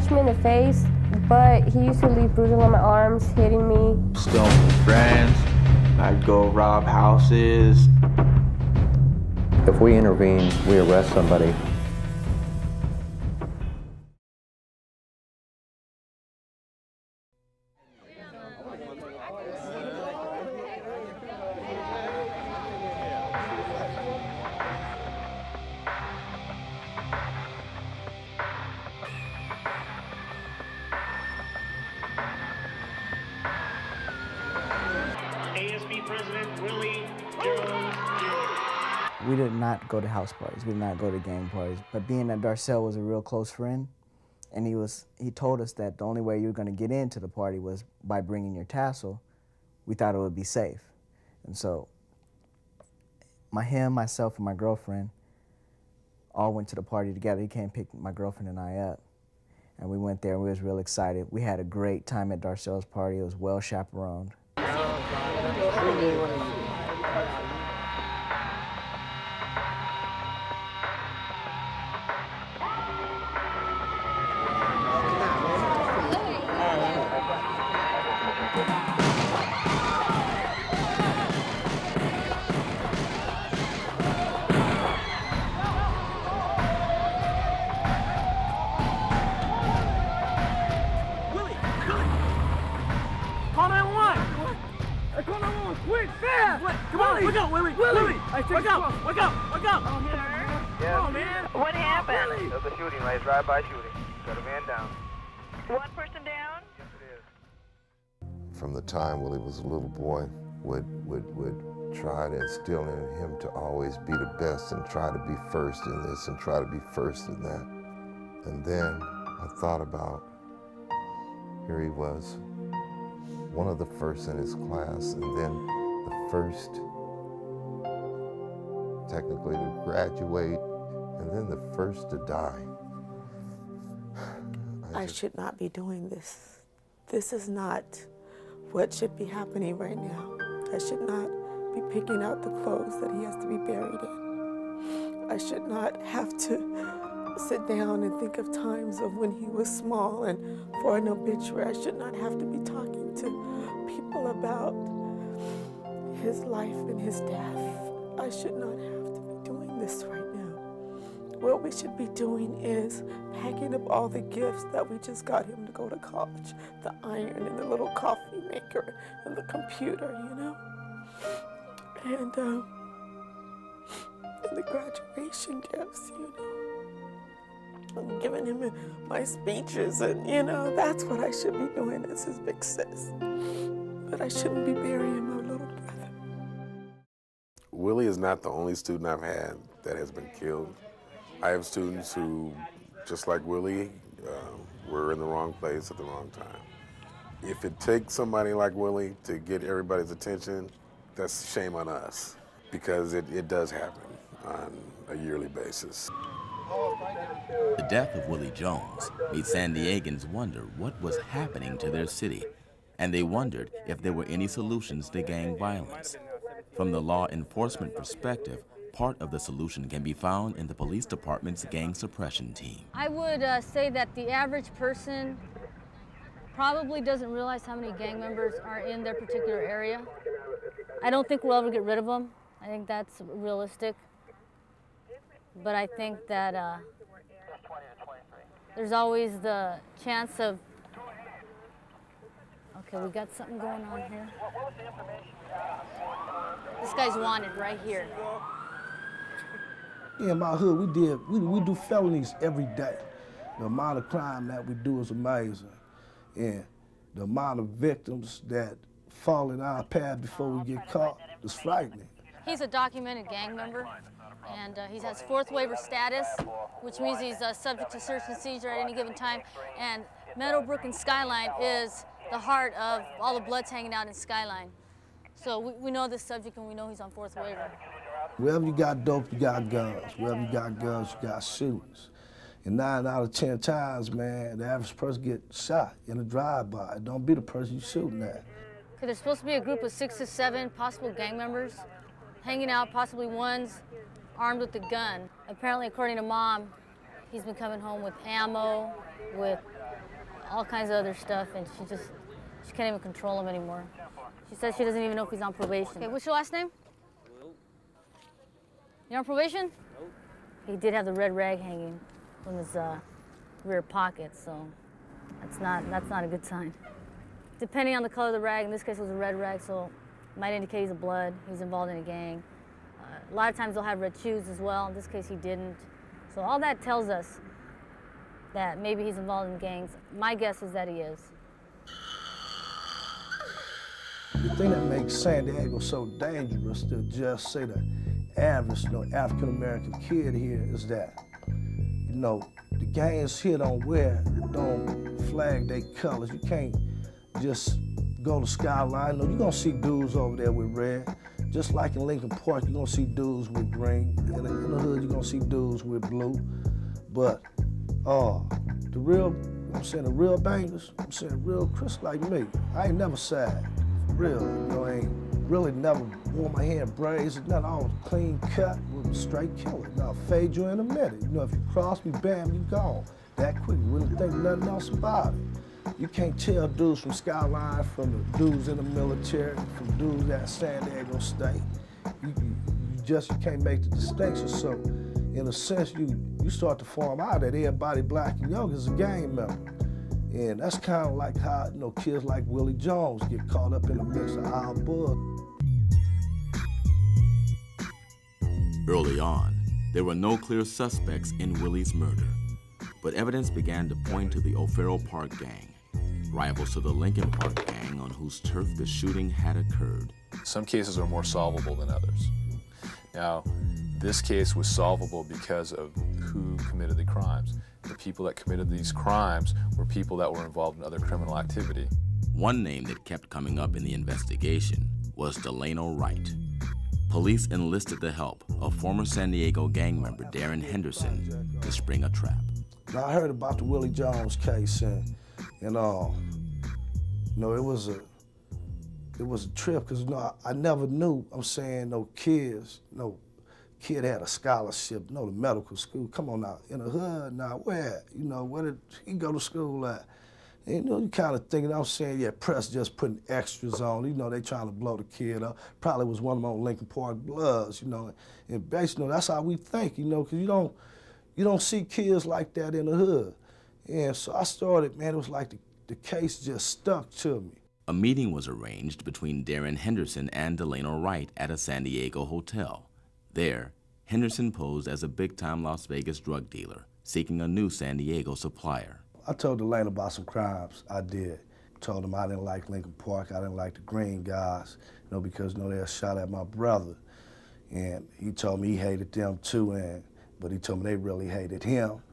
punched me in the face, but he used to leave bruises on my arms, hitting me. Still friends. I'd go rob houses. If we intervene, we arrest somebody. ASB President Willie Jones Jr. We did not go to house parties, we did not go to gang parties, but being that Darcel was a real close friend, and he told us that the only way you were going to get into the party was by bringing your tassel, we thought it would be safe. And so myself, and my girlfriend all went to the party together. He came and picked my girlfriend and I up, and we went there and we was real excited. We had a great time at Darcel's party. It was well chaperoned. Quick, fast! Come on, wake up, Willie! Willie! Wake up! Wake up! Wake up! Come on, man! What happened? There's a shooting, right? Drive-by shooting. Got a man down. One person down? Yes, it is. From the time Willie was a little boy, would try to instill in him to always be the best and try to be first in this and try to be first in that. And then I thought about, here he was, one of the first in his class, and then the first technically to graduate, and then the first to die. I should not be doing this. This is not what should be happening right now. I should not be picking out the clothes that he has to be buried in. I should not have to sit down and think of times of when he was small, and for an obituary, I should not have to be talking to people about his life and his death. I should not have to be doing this right now. What we should be doing is packing up all the gifts that we just got him to go to college. The iron and the little coffee maker and the computer, you know? And the graduation gifts, you know? I'm giving him my speeches, and you know, that's what I should be doing as his big sis. But I shouldn't be burying my little brother. Willie is not the only student I've had that has been killed. I have students who, just like Willie, were in the wrong place at the wrong time. If it takes somebody like Willie to get everybody's attention, that's shame on us, because it does happen on a yearly basis. The death of Willie Jones made San Diegans wonder what was happening to their city, and they wondered if there were any solutions to gang violence. From the law enforcement perspective, part of the solution can be found in the police department's gang suppression team. I would say that the average person probably doesn't realize how many gang members are in their particular area. I don't think we'll ever get rid of them. I think that's realistic. But I think that there's always the chance of, okay, we got something going on here. This guy's wanted right here. In my hood, we do felonies every day. The amount of crime that we do is amazing. And the amount of victims that fall in our path before we get caught is frightening. He's a documented gang member, and he has fourth waiver status, which means he's subject to search and seizure at any given time. And Meadowbrook and Skyline is the heart of all the bloods hanging out in Skyline. So we know this subject, and we know he's on fourth waiver. Wherever you got dope, you got guns. Wherever you got guns, you got shooters. And 9 out of 10 times, man, the average person gets shot in a drive-by. Don't be the person you shooting at. Okay, there's supposed to be a group of 6 to 7 possible gang members hanging out, possibly one's armed with a gun. Apparently, according to Mom, he's been coming home with ammo, with all kinds of other stuff, and she can't even control him anymore. She says she doesn't even know if he's on probation. Okay, what's your last name? You're on probation? Nope. He did have the red rag hanging from his rear pocket, so that's not a good sign. Depending on the color of the rag, in this case it was a red rag, so it might indicate he's a blood, he's involved in a gang. A lot of times they'll have red shoes as well. In this case he didn't. So all that tells us that maybe he's involved in gangs. My guess is that he is. The thing that makes San Diego so dangerous to just say the average, African-American kid here is that, the gangs here don't flag their colors. You can't just go to Skyline. You're gonna see dudes over there with red. Just like in Lincoln Park, you're gonna see dudes with green. In the hood, you're gonna see dudes with blue. But the real bangers, real Chris like me, I ain't never sad. For real, I ain't really never wore my hair in braids, nothing. I was clean cut with a straight killer. Now, fade you in a minute. If you cross me, bam, you gone. That quick, you wouldn't think nothing else about it. You can't tell dudes from Skyline from the dudes in the military, from dudes at San Diego State. You can't make the distinction. So, in a sense, you start to form out that everybody black and young is a gang member. And that's kind of like how, kids like Willie Jones get caught up in the mix of our bug. Early on, there were no clear suspects in Willie's murder, but evidence began to point to the O'Farrell Park gang, rivals to the Lincoln Park gang on whose turf the shooting had occurred. Some cases are more solvable than others. Now, this case was solvable because of who committed the crimes. The people that committed these crimes were people that were involved in other criminal activity. One name that kept coming up in the investigation was Delano Wright. Police enlisted the help of former San Diego gang member Darren Henderson to spring a trap. Now, I heard about the Willie Jones case, and it was a trip because I never knew. No kid had a scholarship, the medical school. Come on now, in the hood now, where? Where did he go to school at? And, you kind of thinking, yeah, press just putting extras on. They trying to blow the kid up. Probably was one of them Lincoln Park Bloods, And basically, that's how we think, because you don't see kids like that in the hood. And so I started, it was like the case just stuck to me. A meeting was arranged between Darren Henderson and Delano Wright at a San Diego hotel. There, Henderson posed as a big-time Las Vegas drug dealer, seeking a new San Diego supplier. I told Delano about some crimes I did. Told him I didn't like Lincoln Park, I didn't like the green guys, because they had shot at my brother. And he told me he hated them too, but he told me they really hated him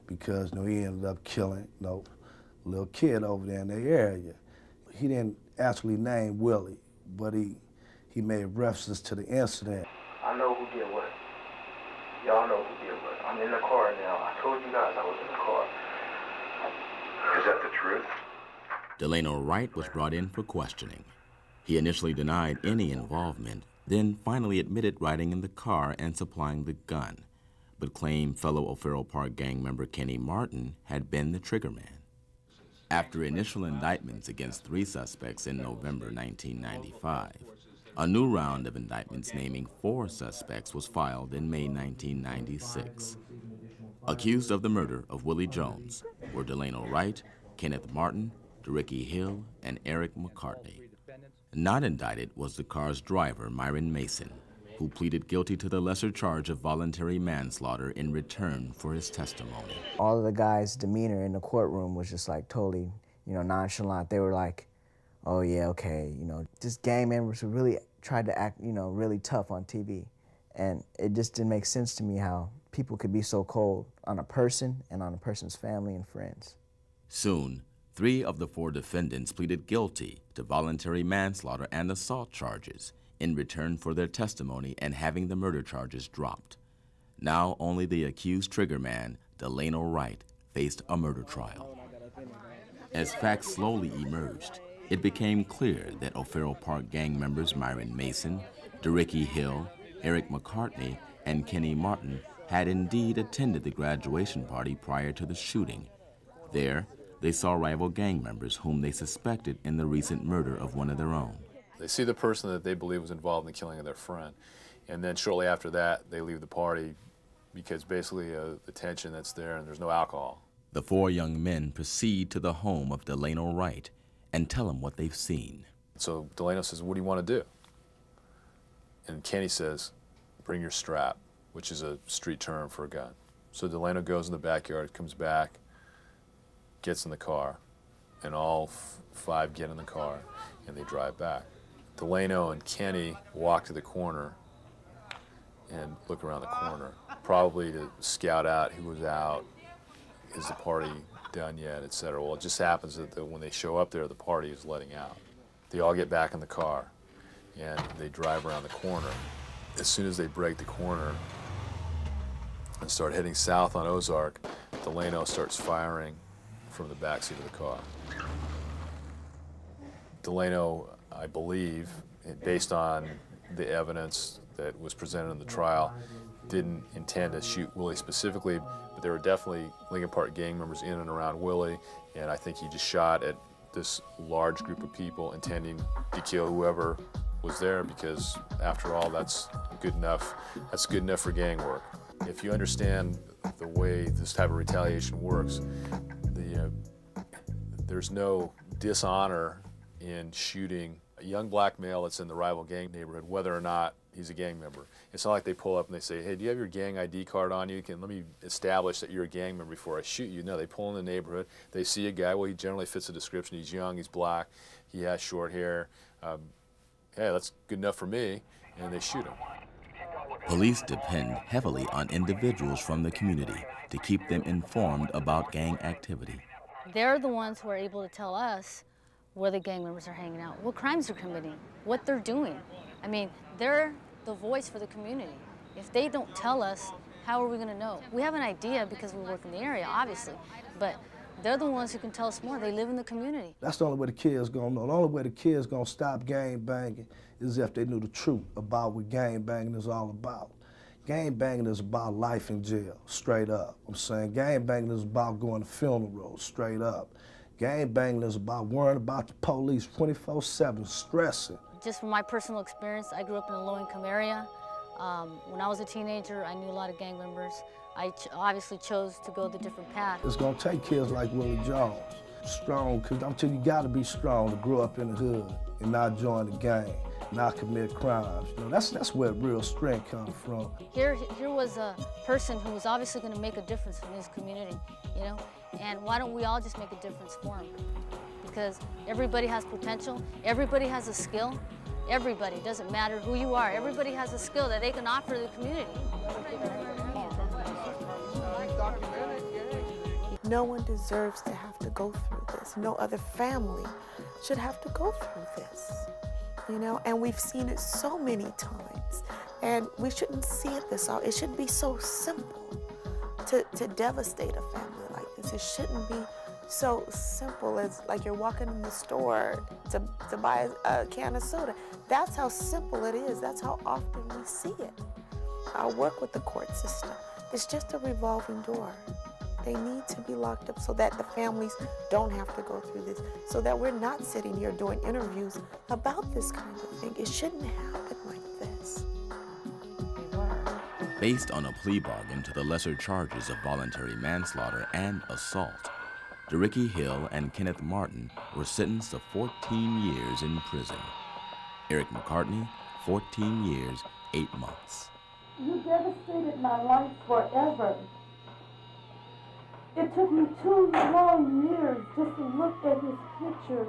because he ended up killing a little kid over there in their area. He didn't actually name Willie, but he made references to the incident. I know who did what. Y'all know who did what. I'm in the car now. I told you guys I was in the car. Is that the truth? Delano Wright was brought in for questioning. He initially denied any involvement, then finally admitted riding in the car and supplying the gun, but claimed fellow O'Farrell Park gang member Kenny Martin had been the triggerman. After initial indictments against 3 suspects in November 1995, a new round of indictments naming 4 suspects was filed in May 1996. Accused of the murder of Willie Jones were Delano Wright, Kenneth Martin, DeRicky Hill, and Eric McCartney. Not indicted was the car's driver, Myron Mason, who pleaded guilty to the lesser charge of voluntary manslaughter in return for his testimony. All of the guys' demeanor in the courtroom was just like totally, nonchalant. They were like, oh yeah, okay, just gang members who really tried to act, really tough on TV. And it just didn't make sense to me how people could be so cold on a person and on a person's family and friends. Soon, 3 of the 4 defendants pleaded guilty to voluntary manslaughter and assault charges in return for their testimony and having the murder charges dropped. Now only the accused triggerman, Delano Wright, faced a murder trial. As facts slowly emerged, it became clear that O'Farrell Park gang members Myron Mason, DeRicky Hill, Eric McCartney, and Kenny Martin had indeed attended the graduation party prior to the shooting. There, they saw rival gang members whom they suspected in the recent murder of one of their own. They see the person that they believe was involved in the killing of their friend, and then shortly after that, they leave the party because basically the tension that's there and there's no alcohol. The four young men proceed to the home of Delano Wright and tell him what they've seen. So Delano says, "What do you want to do?" And Kenny says, "Bring your strap," which is a street term for a gun. So Delano goes in the backyard, comes back, gets in the car, and all five get in the car, and they drive back. Delano and Kenny walk to the corner and look around the corner, probably to scout out who was out, is the party done yet, etc. Well, it just happens that when they show up there, the party is letting out. They all get back in the car, and they drive around the corner. As soon as they break the corner and start heading south on Ozark, Delano starts firing from the backseat of the car. Delano, I believe, based on the evidence that was presented in the trial, didn't intend to shoot Willie specifically, but there were definitely Lincoln Park gang members in and around Willie, and I think he just shot at this large group of people intending to kill whoever was there, because after all, that's good enough. That's good enough for gang work. If you understand the way this type of retaliation works, there's no dishonor in shooting a young black male that's in the rival gang neighborhood, whether or not he's a gang member. It's not like they pull up and they say, "Hey, do you have your gang ID card on you? Let me establish that you're a gang member before I shoot you." No, they pull in the neighborhood. They see a guy. Well, he generally fits the description. He's young. He's black. He has short hair. Hey, that's good enough for me, and they shoot him. Police depend heavily on individuals from the community to keep them informed about gang activity. They're the ones who are able to tell us where the gang members are hanging out, what crimes they're committing, what they're doing. I mean, they're the voice for the community. If they don't tell us, how are we going to know? We have an idea because we work in the area, obviously, but they're the ones who can tell us more. They live in the community. That's the only way the kids gonna know. The only way the kids gonna stop gang banging is if they knew the truth about what gang banging is all about. Gang banging is about life in jail, straight up. I'm saying gang banging is about going to funerals, straight up. Gang banging is about worrying about the police 24/7, stressing. Just from my personal experience, I grew up in a low-income area. When I was a teenager, I knew a lot of gang members. I obviously chose to go the different path. It's gonna take kids like Willie Jones, strong, because I'm telling you, you gotta be strong to grow up in the hood and not join the gang, not commit crimes. You know, that's where real strength comes from. Here was a person who was obviously gonna make a difference in his community, you know? And why don't we all just make a difference for him? Because everybody has potential, everybody has a skill. Everybody, doesn't matter who you are, everybody has a skill that they can offer the community. No one deserves to have to go through this. No other family should have to go through this, you know? And we've seen it so many times, and we shouldn't see it this out. It shouldn't be so simple to devastate a family like this. It shouldn't be so simple as like you're walking in the store to buy a can of soda. That's how simple it is. That's how often we see it. I work with the court system. It's just a revolving door. They need to be locked up so that the families don't have to go through this, so that we're not sitting here doing interviews about this kind of thing. It shouldn't happen like this. Based on a plea bargain to the lesser charges of voluntary manslaughter and assault, DeRicky Hill and Kenneth Martin were sentenced to 14 years in prison. Eric McCartney, 14 years, 8 months. You devastated my life forever. It took me 2 long years just to look at his picture.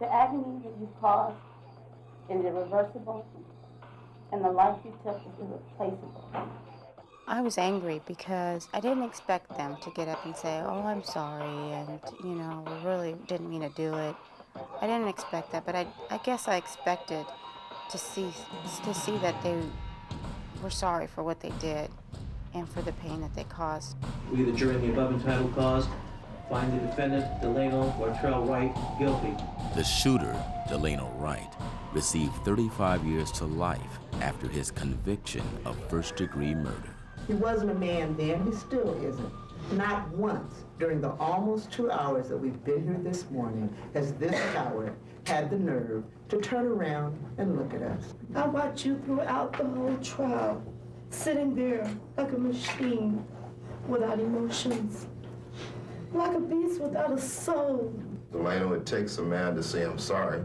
The agony that you caused is irreversible, and the life you took is irreplaceable. I was angry because I didn't expect them to get up and say, "Oh, I'm sorry, and, you know, we really didn't mean to do it." I didn't expect that, but I guess I expected to see that they were sorry for what they did and for the pain that they caused. We, the jury in the above entitled cause, find the defendant, Delano Wartrell Wright, guilty. The shooter, Delano Wright, received 35 years to life after his conviction of first-degree murder. He wasn't a man then, he still isn't. Not once during the almost 2 hours that we've been here this morning has this coward had the nerve to turn around and look at us. I watched you throughout the whole trial, sitting there like a machine without emotions, like a beast without a soul. Delano, it takes a man to say I'm sorry.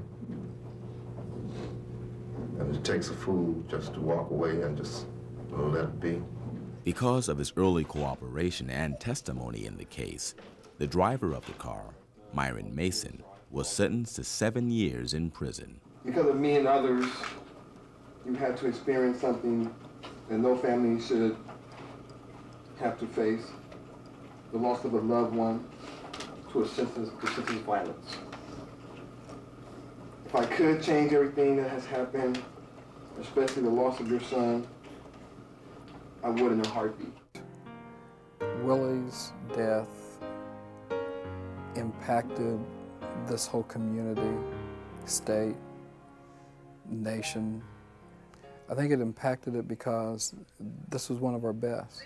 And it takes a fool just to walk away and just let it be. Because of his early cooperation and testimony in the case, the driver of the car, Myron Mason, was sentenced to 7 years in prison. Because of me and others, you had to experience something that no family should have to face, the loss of a loved one to a senseless violence. If I could change everything that has happened, especially the loss of your son, I would in a heartbeat. Willie's death impacted this whole community, state, nation. I think it impacted it because this was one of our best.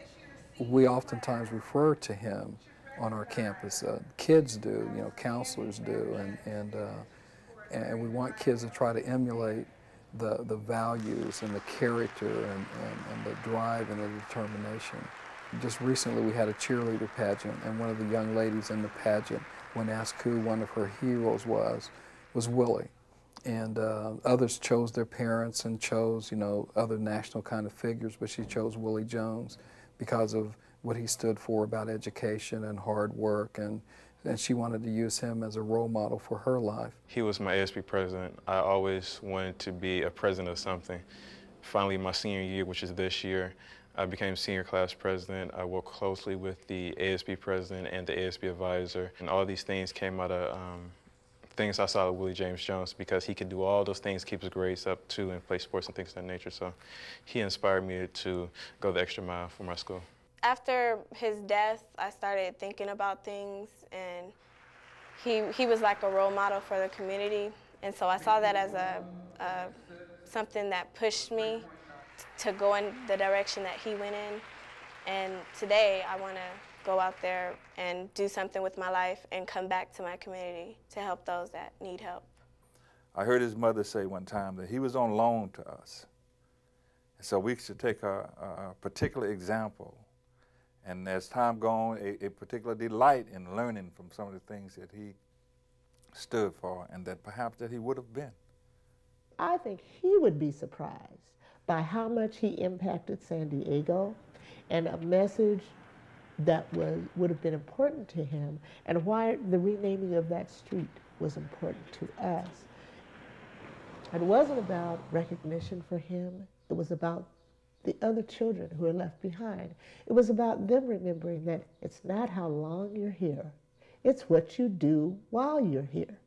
We oftentimes refer to him on our campus. Kids do, you know, counselors do, and we want kids to try to emulate the values and the character and the drive and the determination. Just recently we had a cheerleader pageant, and one of the young ladies in the pageant, when asked who one of her heroes was Willie. And others chose their parents and chose, you know, other national kind of figures, but she chose Willie Jones because of what he stood for about education and hard work, and she wanted to use him as a role model for her life. He was my ASB president. I always wanted to be a president of something. Finally, my senior year, which is this year, I became senior class president. I worked closely with the ASB president and the ASB advisor, and all these things came out of things I saw with Willie James Jones, because he could do all those things, keep his grades up too, and play sports and things of that nature. So he inspired me to go the extra mile for my school. After his death, I started thinking about things, and he was like a role model for the community, and so I saw that as something that pushed me to go in the direction that he went in. And today I want to go out there and do something with my life and come back to my community to help those that need help. I heard his mother say one time that he was on loan to us, so we should take a particular example. And as time gone, a particular delight in learning from some of the things that he stood for and that perhaps that he would have been. I think he would be surprised by how much he impacted San Diego, and a message that would have been important to him, and why the renaming of that street was important to us. It wasn't about recognition for him, it was about the other children who are left behind. It was about them remembering that it's not how long you're here, it's what you do while you're here.